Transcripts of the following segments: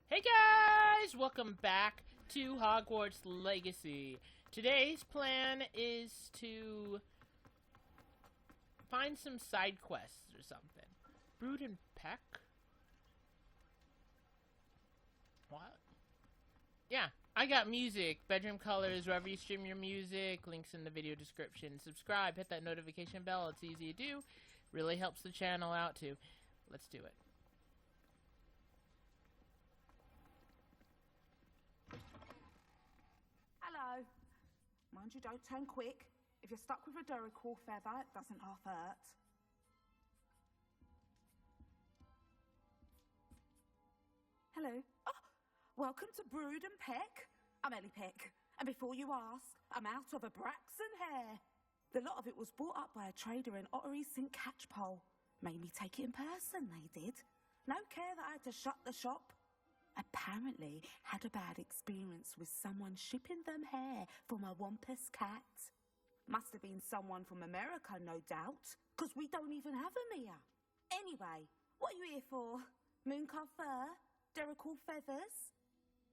Hey guys! Welcome back to Hogwarts Legacy. Today's plan is to find some side quests or something. Brood and Peck? What? Yeah, I got music, bedroom colors, wherever you stream your music, links in the video description. Subscribe, hit that notification bell, it's easy to do. Really helps the channel out too. Let's do it. Hello. Mind you, don't turn quick. If you're stuck with a Duracell feather, it doesn't half hurt. Hello. Oh, welcome to Brood and Peck. I'm Ellie Peck. And before you ask, I'm out of a Braxton hair. The lot of it was bought up by a trader in Ottery St. Catchpole. Made me take it in person, they did. No care that I had to shut the shop. Apparently had a bad experience with someone shipping them hair for my Wampus cat. Must have been someone from America, no doubt, because we don't even have them here. Anyway, what are you here for? Mooncalf fur? Duracell feathers?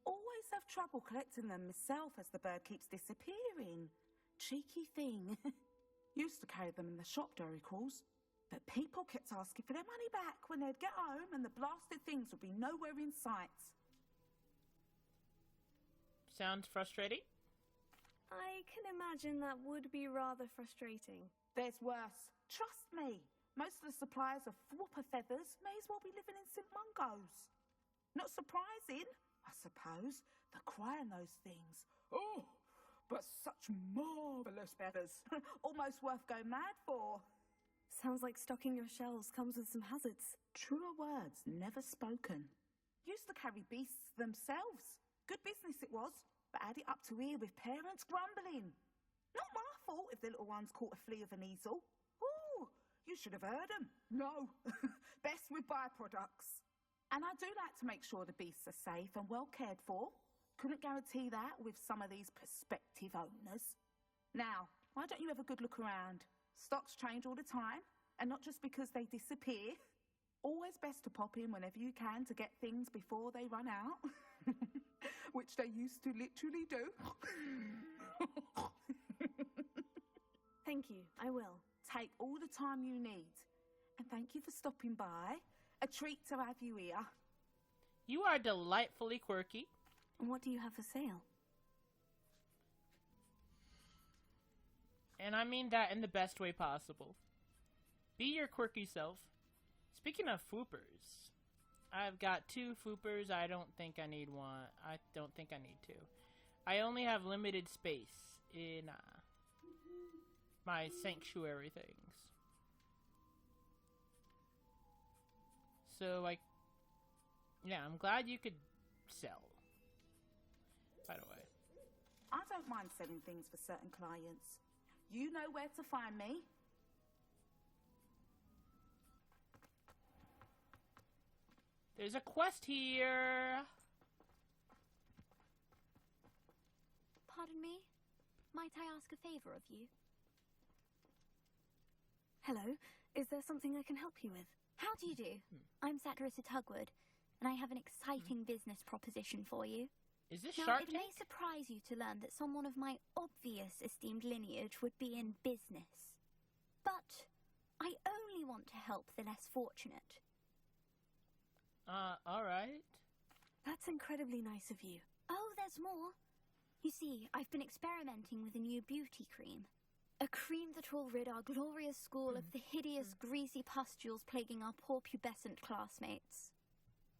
Always have trouble collecting them myself as the bird keeps disappearing. Cheeky thing. Used to carry them in the shop, Duracells, but people kept asking for their money back when they'd get home and the blasted things would be nowhere in sight. Sounds frustrating? I can imagine that would be rather frustrating. There's worse. Trust me. Most of the suppliers of whopper feathers may as well be living in St. Mungo's. Not surprising, I suppose, the cry on those things. Oh, but such marvellous feathers. Almost worth going mad for. Sounds like stocking your shelves comes with some hazards. Truer words never spoken. Used to carry beasts themselves. Good business it was, but add it up to here with parents grumbling. Not my fault if the little ones caught a flea of an easel. Ooh, you should have heard them. No, best with byproducts. And I do like to make sure the beasts are safe and well cared for. Couldn't guarantee that with some of these prospective owners. Now, why don't you have a good look around? Stocks change all the time, and not just because they disappear. Always best to pop in whenever you can to get things before they run out. Which they used to literally do. Thank you, I will. Take all the time you need. And thank you for stopping by. A treat to have you here. You are delightfully quirky. And what do you have for sale? And I mean that in the best way possible. Be your quirky self. Speaking of foopers, I've got 2 foopers. I don't think I need one. I don't think I need 2. I only have limited space in my sanctuary things. So, yeah, I'm glad you could sell. By the way. I don't mind selling things for certain clients. You know where to find me. There's a quest here. Pardon me? Might I ask a favor of you? Hello, is there something I can help you with? How do you do? I'm Satirist Tugwood, and I have an exciting business proposition for you. Is this Now, Shark it may Tank? surprise you to learn that someone of my obvious esteemed lineage would be in business. But I only want to help the less fortunate. Alright. That's incredibly nice of you. Oh, there's more. You see, I've been experimenting with a new beauty cream. A cream that will rid our glorious school of the hideous, greasy pustules plaguing our poor pubescent classmates.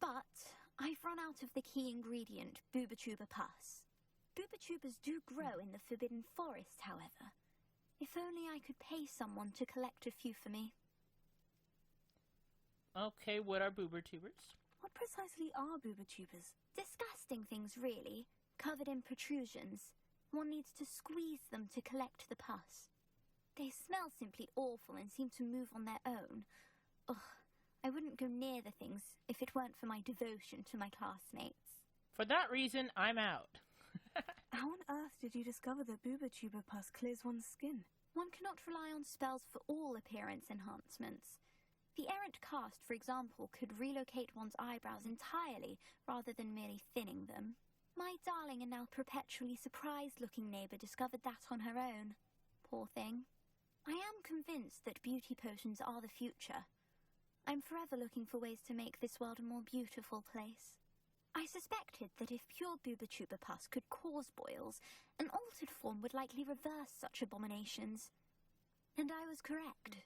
But I've run out of the key ingredient, Boobatuber pus. Boobатubers do grow in the Forbidden Forest, however. If only I could pay someone to collect a few for me. Okay, what are boobertubers? What precisely are boobatubers? Disgusting things, really, covered in protrusions. One needs to squeeze them to collect the pus. They smell simply awful and seem to move on their own. Ugh, I wouldn't go near the things if it weren't for my devotion to my classmates. For that reason, I'm out. How on earth did you discover that boobatuber pus clears one's skin? One cannot rely on spells for all appearance enhancements. The errant cast, for example, could relocate one's eyebrows entirely rather than merely thinning them. My darling and now perpetually surprised-looking neighbour discovered that on her own. Poor thing. I am convinced that beauty potions are the future. I'm forever looking for ways to make this world a more beautiful place. I suspected that if pure booba-tuba pus could cause boils, an altered form would likely reverse such abominations. And I was correct.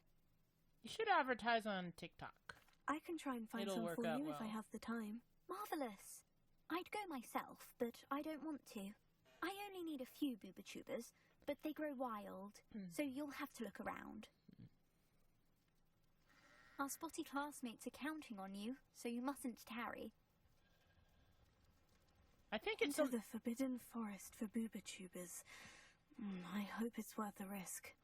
You should advertise on TikTok. I can try and find It'll some work for out you if I well. have the time. Marvellous. I'd go myself, but I don't want to. I only need a few booba-tubas, but they grow wild, so you'll have to look around. Our spotty classmates are counting on you, so you mustn't tarry. I think it's Into the forbidden forest for booba-tubas. I hope it's worth the risk.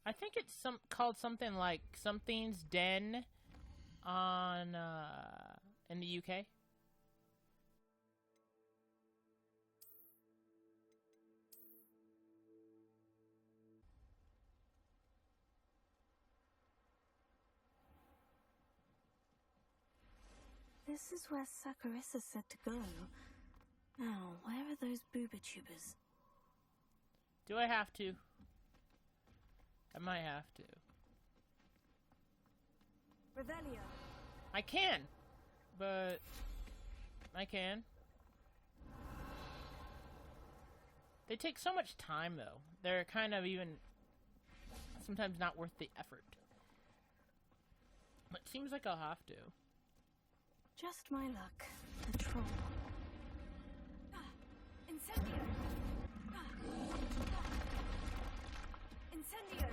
I think it's called something like Something's Den on in the UK. This is where Saccharissa said to go. Now, where are those booba-tubas? Do I have to? I might have to. Revelio. I can, but I can. They take so much time, though. They're kind of even sometimes not worth the effort. It seems like I'll have to. Just my luck. A troll. Incendio! Incendio!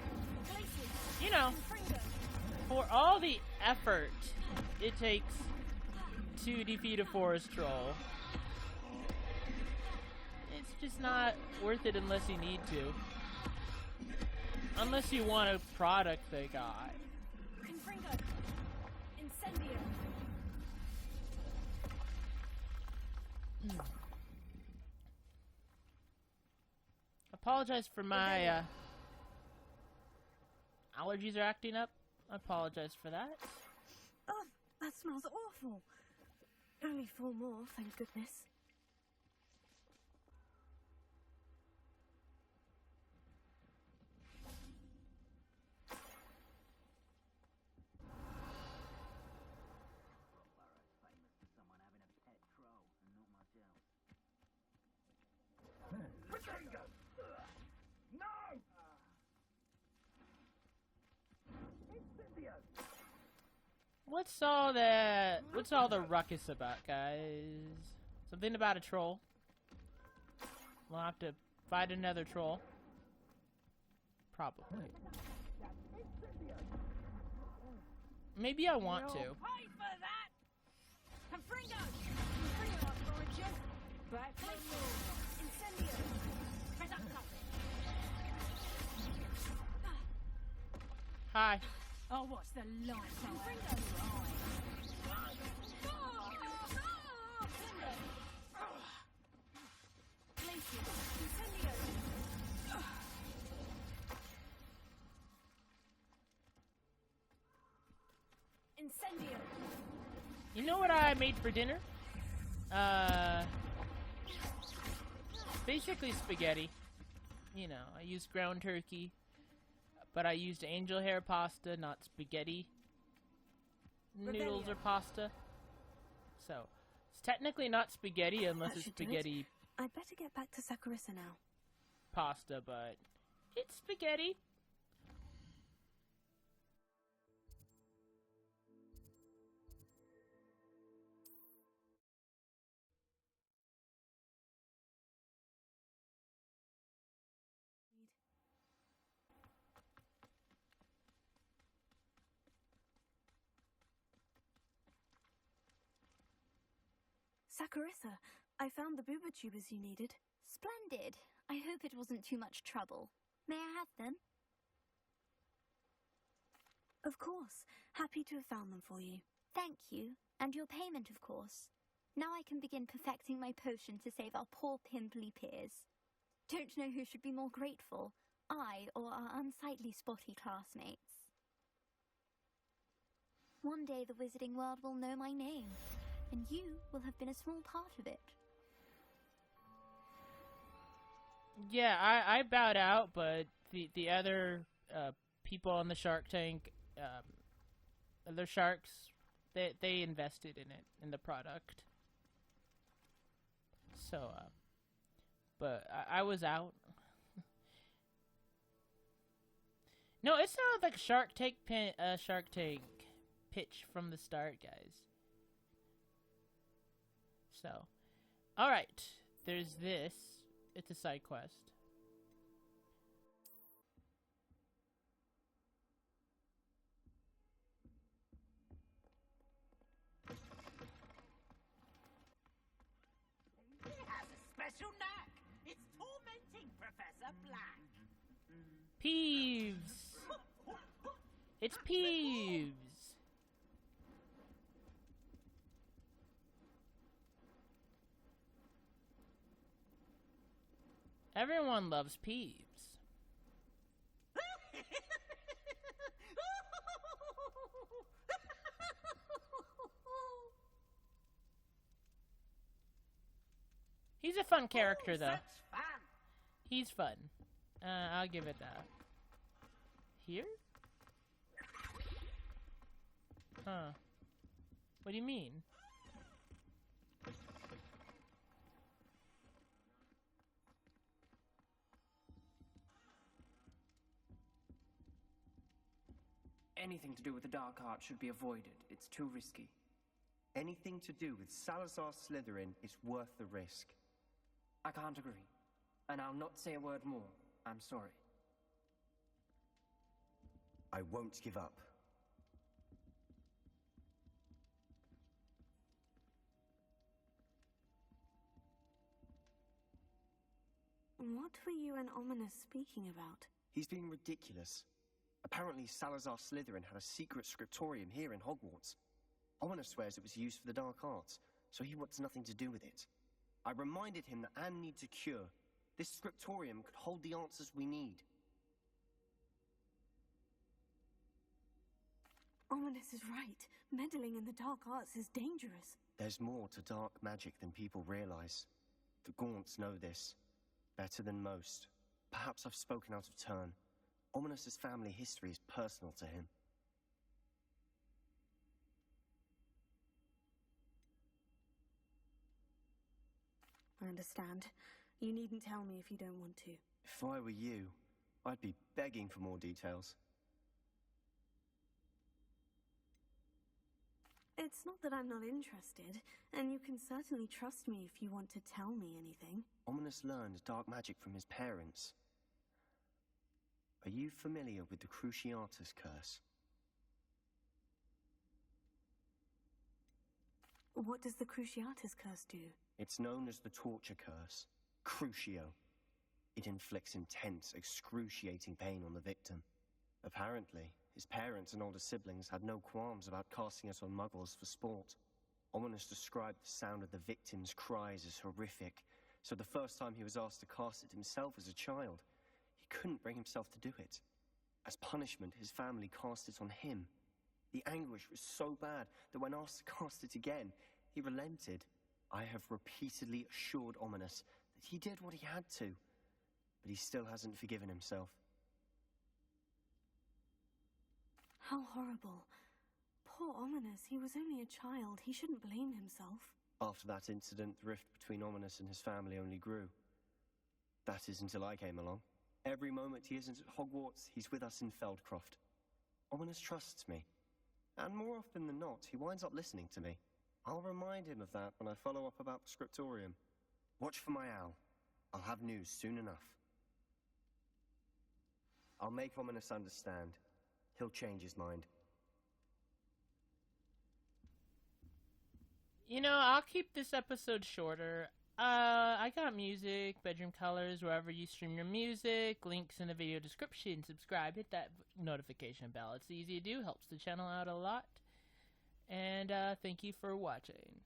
Glacius! You know, Fringo! for all the effort it takes to defeat a forest troll, it's just not worth it unless you need to. Unless you want a product they got. Confringo! Incendio! Apologize for my allergies are acting up. I apologize for that. Oh, that smells awful. Only 4 more, thank goodness. What's all the ruckus about, guys? Something about a troll. We'll have to fight another troll. Probably. Maybe I want to. Pay for that! Confringo! Confringo, I find you! Back to Incendio! Hi. I'll watch the lights out. Confringo! Glacius! Incendio! Incendio! You know what I made for dinner? Basically spaghetti. You know, I used ground turkey, but I used angel hair pasta, not spaghetti noodles or pasta. So, it's technically not spaghetti unless That it's should do it. spaghetti I'd better get back to Saccharissa now. pasta, but it's spaghetti. Saccharissa, I found the booba-tubas you needed. Splendid. I hope it wasn't too much trouble. May I have them? Of course. Happy to have found them for you. Thank you. And your payment, of course. Now I can begin perfecting my potion to save our poor pimply peers. Don't know who should be more grateful, I or our unsightly spotty classmates. One day the wizarding world will know my name, and you will have been a small part of it. Yeah, I bowed out, but the other people on the Shark Tank, other sharks, they invested in it, in the product. So, but I was out. No, it's not like Shark Tank pitch from the start, guys. So, all right, there's this. It's a side quest. He has a special knack. It's tormenting Professor Black. Peeves! It's Peeves! Everyone loves Peeves. He's a fun character, though. Such fun. He's fun. I'll give it that. Here? Huh. What do you mean? Anything to do with the dark art should be avoided. It's too risky. Anything to do with Salazar Slytherin is worth the risk. I can't agree. And I'll not say a word more. I'm sorry. I won't give up. What were you and Ominous speaking about? He's being ridiculous. Apparently Salazar Slytherin had a secret scriptorium here in Hogwarts. Ominous swears it was used for the dark arts, so he wants nothing to do with it. I reminded him that Anne needs a cure. This scriptorium could hold the answers we need. Ominous is right. Meddling in the dark arts is dangerous. There's more to dark magic than people realize. The Gaunts know this. Better than most. Perhaps I've spoken out of turn. Ominous's family history is personal to him. I understand. You needn't tell me if you don't want to. If I were you, I'd be begging for more details. It's not that I'm not interested, and you can certainly trust me if you want to tell me anything. Ominous learned dark magic from his parents. Are you familiar with the Cruciatus curse? What does the Cruciatus curse do? It's known as the torture curse. Crucio. It inflicts intense, excruciating pain on the victim. Apparently, his parents and older siblings had no qualms about casting it on muggles for sport. Ominous described the sound of the victim's cries as horrific, so the first time he was asked to cast it himself as a child, he couldn't bring himself to do it. As punishment, his family cast it on him. The anguish was so bad that when asked to cast it again, he relented. I have repeatedly assured Ominous that he did what he had to, but he still hasn't forgiven himself. How horrible. Poor Ominous, he was only a child. He shouldn't blame himself. After that incident, the rift between Ominous and his family only grew. That is until I came along. Every moment he isn't at Hogwarts, he's with us in Feldcroft. Ominous trusts me. And more often than not, he winds up listening to me. I'll remind him of that when I follow up about the scriptorium. Watch for my owl. I'll have news soon enough. I'll make Ominous understand. He'll change his mind. You know, I'll keep this episode shorter. I got music, bedroom colors, wherever you stream your music, links in the video description. Subscribe, hit that notification bell. It's easy to do, helps the channel out a lot. And thank you for watching.